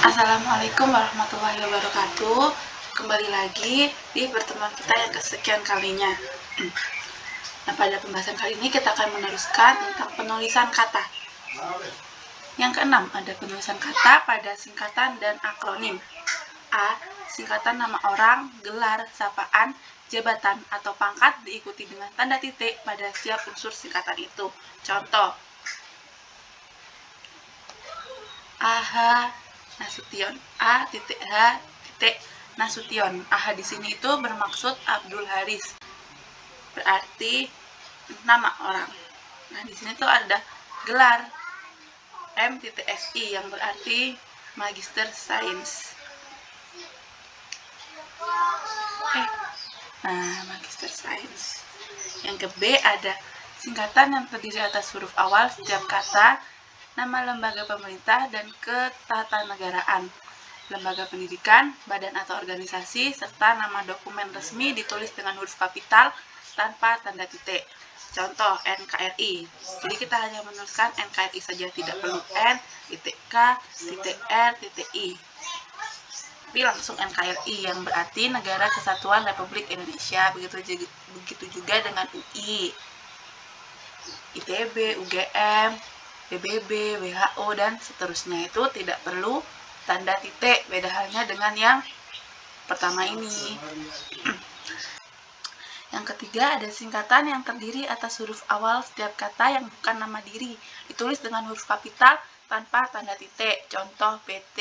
Assalamualaikum warahmatullahi wabarakatuh. Kembali lagi di pertemuan kita yang kesekian kalinya. Nah, pada pembahasan kali ini kita akan meneruskan tentang penulisan kata. Yang keenam, ada penulisan kata pada singkatan dan akronim. A. Singkatan nama orang, gelar, sapaan, jabatan, atau pangkat diikuti dengan tanda titik pada setiap unsur singkatan itu. Contoh, AH Nasution, A.H. Nasution. AH di sini itu bermaksud Abdul Haris, berarti nama orang. Nah, di sini tuh ada gelar M.Si yang berarti Magister Sains. Magister Sains. Yang ke B ada singkatan yang terdiri atas huruf awal setiap kata, nama lembaga pemerintah dan ketatanegaraan, lembaga pendidikan, badan atau organisasi, serta nama dokumen resmi ditulis dengan huruf kapital tanpa tanda titik. Contoh, NKRI. Jadi kita hanya menuliskan NKRI saja, tidak perlu N, titik K, titik R, titik I. Tapi langsung NKRI yang berarti Negara Kesatuan Republik Indonesia. Begitu juga dengan UI, ITB, UGM, PBB, WHO, dan seterusnya. Itu tidak perlu tanda titik, beda halnya dengan yang pertama ini. Yang ketiga, ada singkatan yang terdiri atas huruf awal setiap kata yang bukan nama diri, ditulis dengan huruf kapital tanpa tanda titik. Contoh, PT,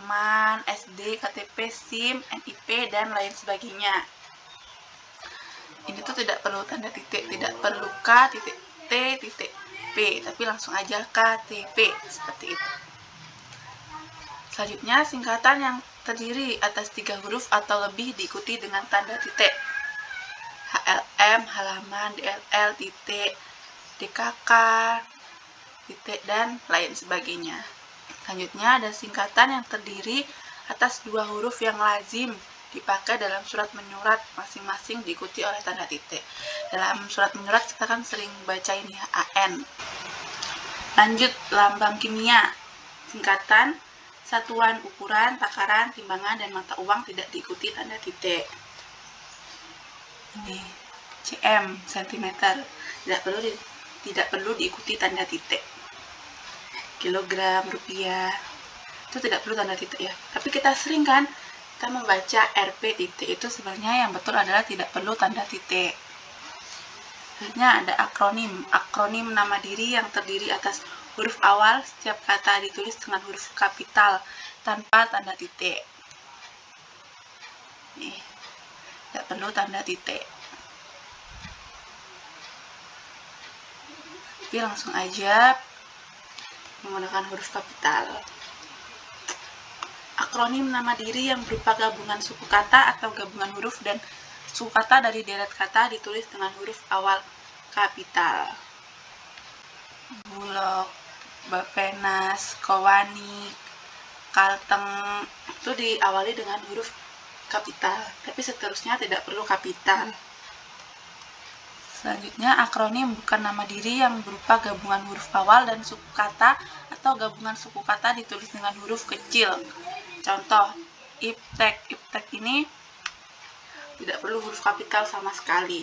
MAN, SD, KTP, SIM, NIP, dan lain sebagainya. Ini tuh tidak perlu tanda titik, tidak perlu K, titik T, titik P, tapi langsung aja KTP, seperti itu. Selanjutnya, singkatan yang terdiri atas 3 huruf atau lebih diikuti dengan tanda titik. HLM, halaman, DLL, titik, DKK, titik, dan lain sebagainya. Selanjutnya, ada singkatan yang terdiri atas 2 huruf yang lazim dipakai dalam surat menyurat, masing-masing diikuti oleh tanda titik. Dalam surat menyurat kita kan sering baca ini AN. Lanjut, lambang kimia. Singkatan, satuan ukuran, takaran, timbangan, dan mata uang tidak diikuti tanda titik. Ini cm, cm, tidak perlu diikuti tanda titik. Kilogram, rupiah, itu tidak perlu tanda titik ya. Tapi kita sering kan kita membaca Rp titik, itu sebenarnya yang betul adalah tidak perlu tanda titik. Selanjutnya ada akronim. Akronim nama diri yang terdiri atas huruf awal setiap kata ditulis dengan huruf kapital tanpa tanda titik. Nih, tidak perlu tanda titik. Jadi langsung aja menggunakan huruf kapital. Akronim nama diri yang berupa gabungan suku kata atau gabungan huruf dan suku kata dari deret kata ditulis dengan huruf awal kapital. Bulog, Bapenas, Kowani, Kalteng itu diawali dengan huruf kapital, tapi seterusnya tidak perlu kapital. Selanjutnya, akronim bukan nama diri yang berupa gabungan huruf awal dan suku kata atau gabungan suku kata ditulis dengan huruf kecil. Contoh, IPTEK. IPTEK ini tidak perlu huruf kapital sama sekali.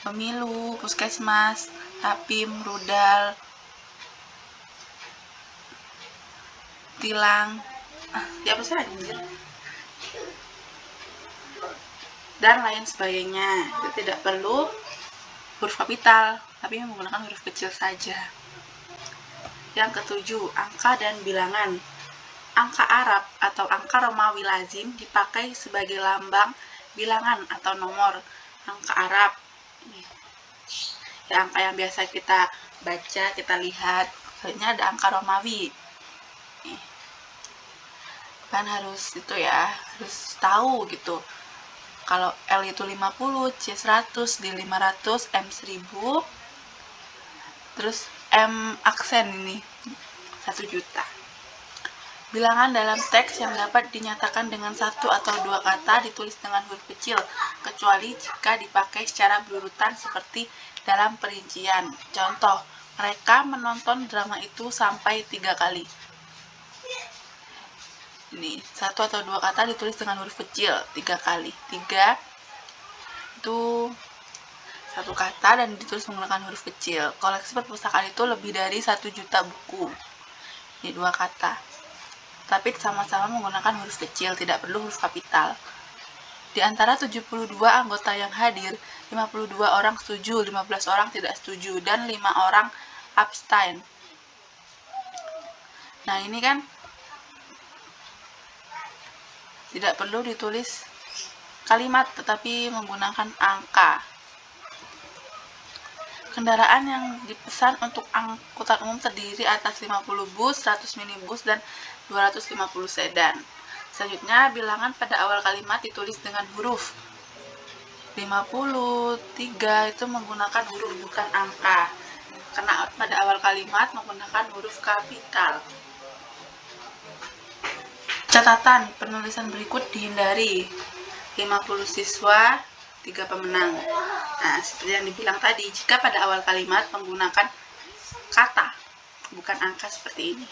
Pemilu, puskesmas, tapim, rudal, tilang, apa saja dan lain sebagainya. Itu tidak perlu huruf kapital, tapi menggunakan huruf kecil saja. Yang ketujuh, angka dan bilangan. Angka Arab atau angka Romawi lazim dipakai sebagai lambang bilangan atau nomor. Angka Arab, ya, angka yang biasa kita baca, kita lihat. Selanjutnya ada angka Romawi. Kan harus itu ya, harus tahu gitu. Kalau L itu 50, C 100, D 500, M 1000, terus M aksen ini 1 juta. Bilangan dalam teks yang dapat dinyatakan dengan 1 atau 2 kata ditulis dengan huruf kecil, kecuali jika dipakai secara berurutan seperti dalam perincian. Contoh, Mereka menonton drama itu sampai 3 kali. Ini 1 atau 2 kata ditulis dengan huruf kecil 3 kali. 3 itu 1 kata dan ditulis menggunakan huruf kecil. Koleksi perpustakaan itu lebih dari 1 juta buku. Ini 2 kata. Tapi sama-sama menggunakan huruf kecil, tidak perlu huruf kapital. Di antara 72 anggota yang hadir, 52 orang setuju, 15 orang tidak setuju, dan 5 orang abstain. Nah, ini kan tidak perlu ditulis kalimat, tetapi menggunakan angka. Kendaraan yang dipesan untuk angkutan umum terdiri atas 50 bus, 100 minibus, dan 250 sedan. Selanjutnya, bilangan pada awal kalimat ditulis dengan huruf. 53 itu menggunakan huruf, bukan angka. Karena pada awal kalimat menggunakan huruf kapital. Catatan, penulisan berikut dihindari. 50 siswa, 3 pemenang. Nah, seperti yang dibilang tadi, jika pada awal kalimat menggunakan kata, bukan angka seperti ini.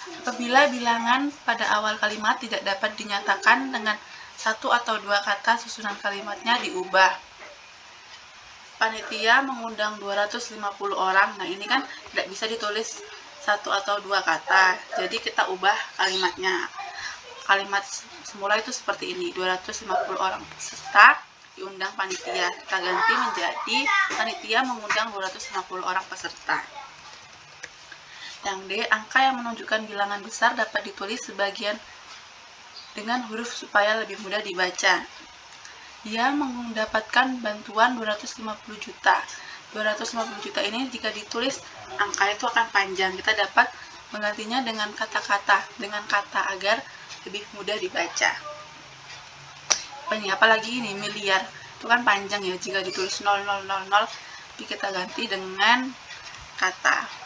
Apabila bilangan pada awal kalimat tidak dapat dinyatakan dengan 1 atau 2 kata, susunan kalimatnya diubah. Panitia mengundang 250 orang. Nah, ini kan tidak bisa ditulis 1 atau 2 kata. Jadi kita ubah kalimatnya. Kalimat semula itu seperti ini, 250 orang peserta diundang panitia. Kita ganti menjadi panitia mengundang 250 orang peserta. Yang D, angka yang menunjukkan bilangan besar dapat ditulis sebagian dengan huruf supaya lebih mudah dibaca. Dia mendapatkan bantuan 250 juta. 250 juta ini jika ditulis angka itu akan panjang. Kita dapat menggantinya dengan kata-kata, agar lebih mudah dibaca. Apalagi ini miliar, itu kan panjang ya, jika ditulis 0000, tapi kita ganti dengan kata.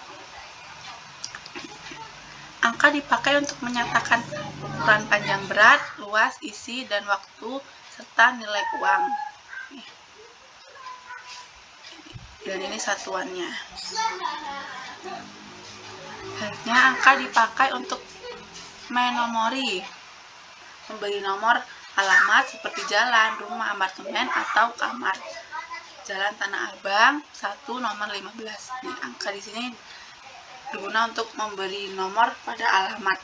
Angka dipakai untuk menyatakan ukuran panjang berat, luas, isi, dan waktu, serta nilai uang. Dan ini satuannya. Selanjutnya, angka dipakai untuk menomori, memberi nomor alamat seperti jalan, rumah, apartemen, atau kamar. Jalan Tanah Abang 1 nomor 15. Nih, angka di sini digunakan untuk memberi nomor pada alamat.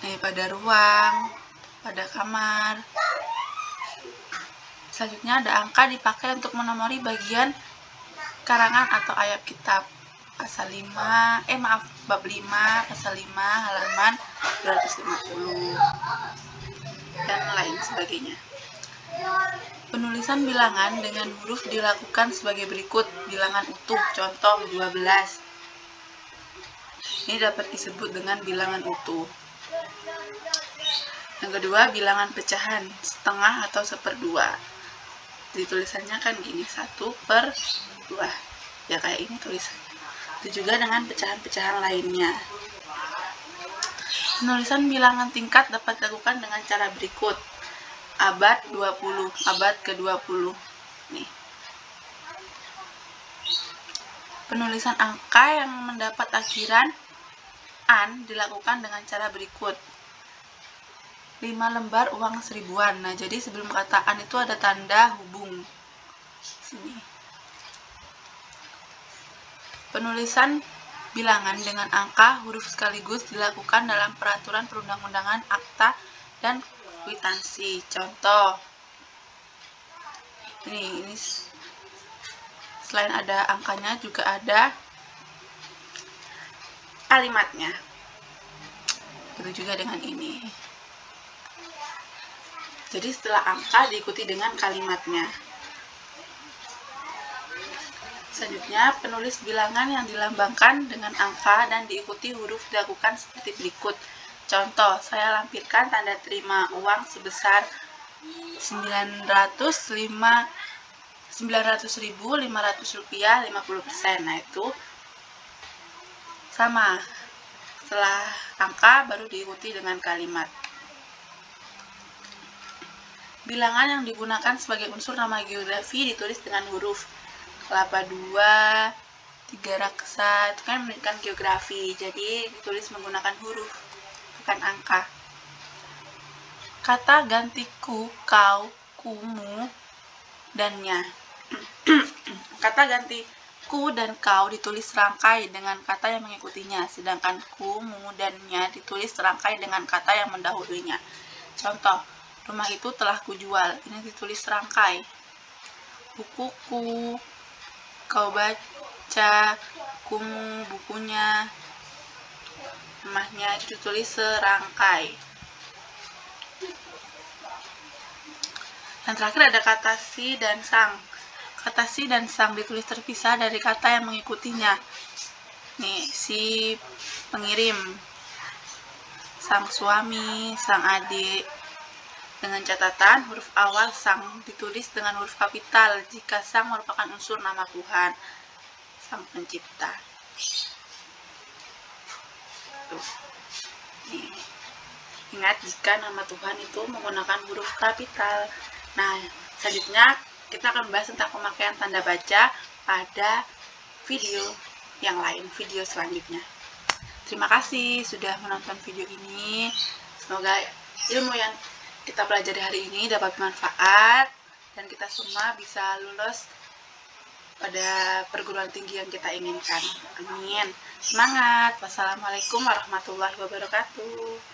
Nih, pada ruang, pada kamar. Selanjutnya ada angka dipakai untuk menomori bagian karangan atau ayat kitab. Bab 5, pasal 5, halaman 250, dan lain sebagainya. Penulisan bilangan dengan huruf dilakukan sebagai berikut. Bilangan utuh, contoh 12. Ini dapat disebut dengan bilangan utuh. Yang kedua, bilangan pecahan, setengah atau 1/2. Jadi tulisannya kan gini, 1/2. Ya kayak ini tulisannya. Itu juga dengan pecahan-pecahan lainnya. Penulisan bilangan tingkat dapat dilakukan dengan cara berikut. Abad 20, abad ke-20. Nih. Penulisan angka yang mendapat akhiran an dilakukan dengan cara berikut. 5 lembar uang 1000-an. Nah, jadi sebelum kata an itu ada tanda hubung. Sini. Penulisan bilangan dengan angka huruf sekaligus dilakukan dalam peraturan perundang-undangan, akta, dan kwitansi. Contoh. Ini selain ada angkanya juga ada kalimatnya. Begitu juga dengan ini. Jadi setelah angka diikuti dengan kalimatnya. Selanjutnya, penulis bilangan yang dilambangkan dengan angka dan diikuti huruf dilakukan seperti berikut. Contoh, saya lampirkan tanda terima uang sebesar 900.500 rupiah 50%. Nah, itu sama. Setelah angka baru diikuti dengan kalimat. Bilangan yang digunakan sebagai unsur nama geografi ditulis dengan huruf. kelapa 2, 3 raksa, itu kan menunjukkan geografi, jadi ditulis menggunakan huruf, bukan angka. Kata ganti ku, kau, kumu, dannya. Kata ganti ku dan kau ditulis serangkai dengan kata yang mengikutinya, sedangkan ku, mu, dannya ditulis serangkai dengan kata yang mendahulunya. Contoh, rumah itu telah kujual, ini ditulis serangkai. Bukuku, kau baca, kumu, bukunya, rumahnya itu ditulis serangkai. Dan terakhir ada kata si dan sang. Kata si dan sang ditulis terpisah dari kata yang mengikutinya. Nih, si pengirim, sang suami, sang adik. Dengan catatan, huruf awal sang ditulis dengan huruf kapital jika sang merupakan unsur nama Tuhan, sang pencipta. Tuh. Nih. Ingat jika nama Tuhan itu menggunakan huruf kapital. Nah, selanjutnya kita akan membahas tentang pemakaian tanda baca pada video yang lain, video selanjutnya. Terima kasih sudah menonton video ini. Semoga ilmu yang kita pelajari hari ini dapat bermanfaat dan kita semua bisa lulus pada perguruan tinggi yang kita inginkan. Amin. Semangat. Wassalamualaikum warahmatullahi wabarakatuh.